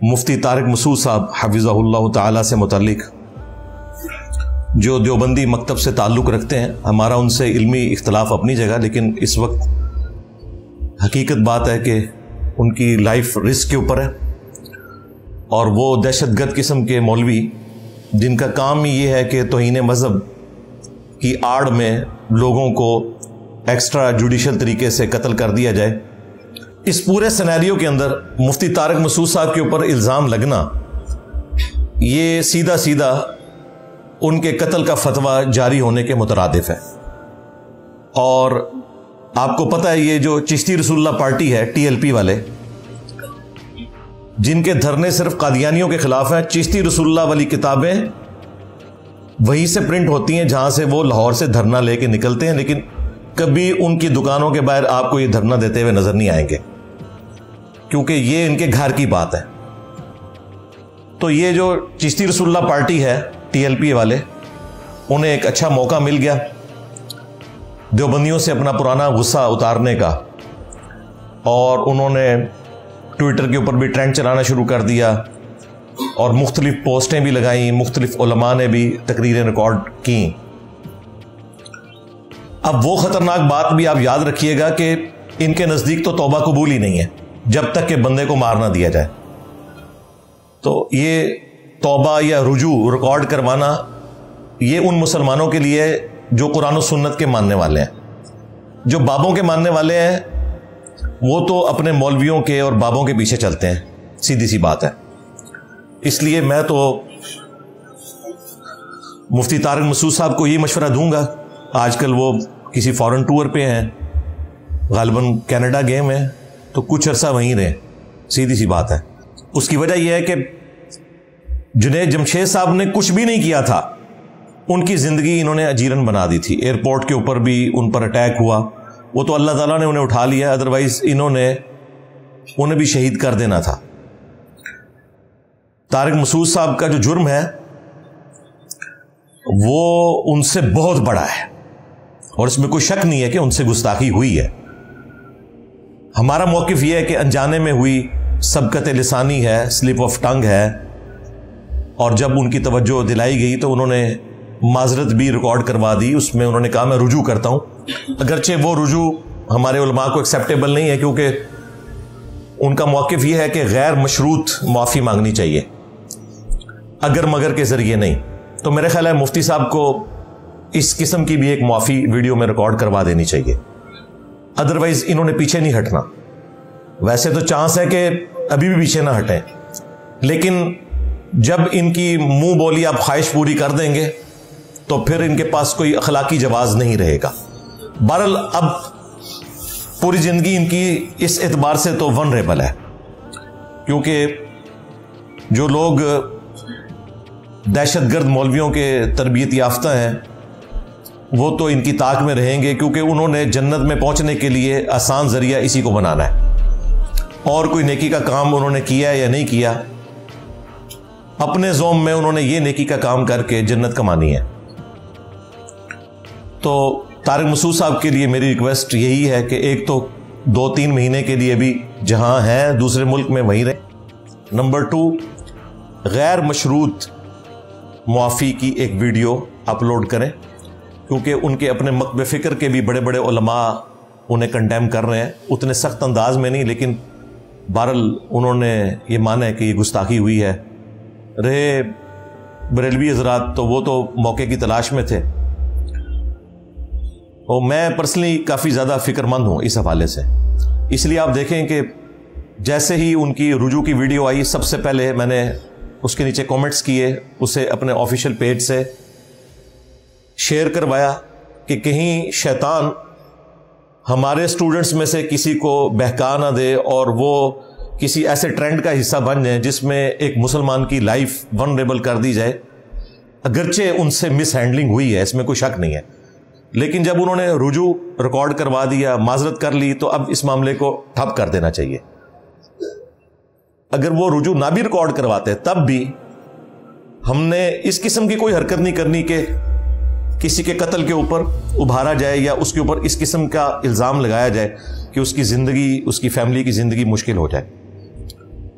مفتی طارق مسعود صاحب حفظہ اللہ تعالی سے متعلق جو دیوبندی مکتب سے تعلق رکھتے ہیں، ہمارا ان سے علمی اختلاف اپنی جگہ، لیکن اس وقت حقیقت بات ہے کہ ان کی لائف رسک کے اوپر ہے، اور وہ دہشت گرد قسم کے مولوی جن کا کام یہ ہے کہ توہین مذہب کی آڑ میں لوگوں کو ایکسٹرا جوڈیشل طریقے سے قتل کر دیا جائے، اس پورے سینیریو کے اندر مفتی طارق مسعود صاحب کے اوپر الزام لگنا یہ سیدھا سیدھا ان کے قتل کا فتویٰ جاری ہونے کے مترادف ہے۔ اور آپ کو پتہ ہے یہ جو چشتی رسول اللہ پارٹی ہے، ٹی ایل پی والے، جن کے دھرنے صرف قادیانیوں کے خلاف ہیں، چشتی رسول اللہ والی کتابیں وہیں سے پرنٹ ہوتی ہیں جہاں سے وہ لاہور سے دھرنا لے کے نکلتے ہیں، لیکن کبھی ان کی دکانوں کے باہر آپ کو یہ دھرنا دیتے ہوئے نظر نہیں آئیں گے، کیونکہ یہ ان کے گھر کی بات ہے۔ تو یہ جو چشتی رسول اللہ پارٹی ہے، ٹی ایل پی والے، انہیں ایک اچھا موقع مل گیا دیوبندیوں سے اپنا پرانا غصہ اتارنے کا، اور انہوں نے ٹویٹر کے اوپر بھی ٹرینڈ چلانا شروع کر دیا اور مختلف پوسٹیں بھی لگائیں، مختلف علماء نے بھی تقریریں ریکارڈ کیں۔ اب وہ خطرناک بات بھی آپ یاد رکھیے گا کہ ان کے نزدیک تو توبہ قبول ہی نہیں ہے جب تک کہ بندے کو مار نہ دیا جائے۔ تو یہ توبہ یا رجوع ریکارڈ کروانا یہ ان مسلمانوں کے لیے جو قرآن و سنت کے ماننے والے ہیں۔ جو بابوں کے ماننے والے ہیں وہ تو اپنے مولویوں کے اور بابوں کے پیچھے چلتے ہیں، سیدھی سی بات ہے۔ اس لیے میں تو مفتی طارق مسعود صاحب کو یہ مشورہ دوں گا، آج کل وہ کسی فورن ٹور پہ ہیں، غالباً کینیڈا گئے ہیں، تو کچھ عرصہ وہیں رہیں، سیدھی سی بات ہے۔ اس کی وجہ یہ ہے کہ جنید جمشید صاحب نے کچھ بھی نہیں کیا تھا، ان کی زندگی انہوں نے اجیرن بنا دی تھی۔ ایئرپورٹ کے اوپر بھی ان پر اٹیک ہوا، وہ تو اللہ تعالیٰ نے انہیں اٹھا لیا، ادروائز انہیں بھی شہید کر دینا تھا۔ طارق مسعود صاحب کا جو جرم ہے وہ ان سے بہت بڑا ہے، اور اس میں کوئی شک نہیں ہے کہ ان سے گستاخی ہوئی ہے۔ ہمارا موقف یہ ہے کہ انجانے میں ہوئی، سبقت لسانی ہے، سلپ آف ٹنگ ہے، اور جب ان کی توجہ دلائی گئی تو انہوں نے معذرت بھی ریکارڈ کروا دی۔ اس میں انہوں نے کہا میں رجوع کرتا ہوں، اگرچہ وہ رجوع ہمارے علماء کو ایکسیپٹیبل نہیں ہے، کیونکہ ان کا موقف یہ ہے کہ غیر مشروط معافی مانگنی چاہیے، اگر مگر کے ذریعے نہیں۔ تو میرے خیال ہے مفتی صاحب کو اس قسم کی بھی ایک معافی ویڈیو میں ریکارڈ کروا دینی چاہیے، ادروائز انہوں نے پیچھے نہیں ہٹنا۔ ویسے تو چانس ہے کہ ابھی بھی پیچھے نہ ہٹیں، لیکن جب ان کی منہ بولی آپ خواہش پوری کر دیں گے تو پھر ان کے پاس کوئی اخلاقی جواز نہیں رہے گا۔ بہرحال اب پوری زندگی ان کی اس اعتبار سے تو ونریبل ہے، کیونکہ جو لوگ دہشت گرد مولویوں کے تربیت یافتہ ہیں وہ تو ان کی طاق میں رہیں گے، کیونکہ انہوں نے جنت میں پہنچنے کے لیے آسان ذریعہ اسی کو بنانا ہے، اور کوئی نیکی کا کام انہوں نے کیا یا نہیں کیا، اپنے زوم میں انہوں نے یہ نیکی کا کام کر کے جنت کمانی ہے۔ تو طارق مسعود صاحب کے لیے میری ریکویسٹ یہی ہے کہ ایک تو 2-3 مہینے کے لیے بھی جہاں ہیں دوسرے ملک میں وہیں رہیں۔ نمبر 2، غیر مشروط معافی کی ایک ویڈیو اپلوڈ کریں، کیونکہ ان کے اپنے مکتب فکر کے بھی بڑے بڑے علماء انہیں کنڈیم کر رہے ہیں، اتنے سخت انداز میں نہیں، لیکن بہرحال انہوں نے یہ مانا ہے کہ یہ گستاخی ہوئی ہے۔ رہے بریلوی حضرات تو وہ تو موقع کی تلاش میں تھے، اور میں پرسنلی کافی زیادہ فکر مند ہوں اس حوالے سے۔ اس لیے آپ دیکھیں کہ جیسے ہی ان کی رجوع کی ویڈیو آئی، سب سے پہلے میں نے اس کے نیچے کومنٹس کیے، اسے اپنے آفیشیل پیج سے شیئر کروایا کہ کہیں شیطان ہمارے اسٹوڈنٹس میں سے کسی کو بہکا نہ دے اور وہ کسی ایسے ٹرینڈ کا حصہ بن جائیں جس میں ایک مسلمان کی لائف ونریبل کر دی جائے۔ اگرچہ ان سے مس ہینڈلنگ ہوئی ہے، اس میں کوئی شک نہیں ہے، لیکن جب انہوں نے رجوع ریکارڈ کروا دیا، معذرت کر لی، تو اب اس معاملے کو ٹھپ کر دینا چاہیے۔ اگر وہ رجوع نہ بھی ریکارڈ کرواتے تب بھی ہم نے اس قسم کی کوئی حرکت نہیں کرنی کہ کسی کے قتل کے اوپر ابھارا جائے یا اس کے اوپر اس قسم کا الزام لگایا جائے کہ اس کی زندگی، اس کی فیملی کی زندگی مشکل ہو جائے۔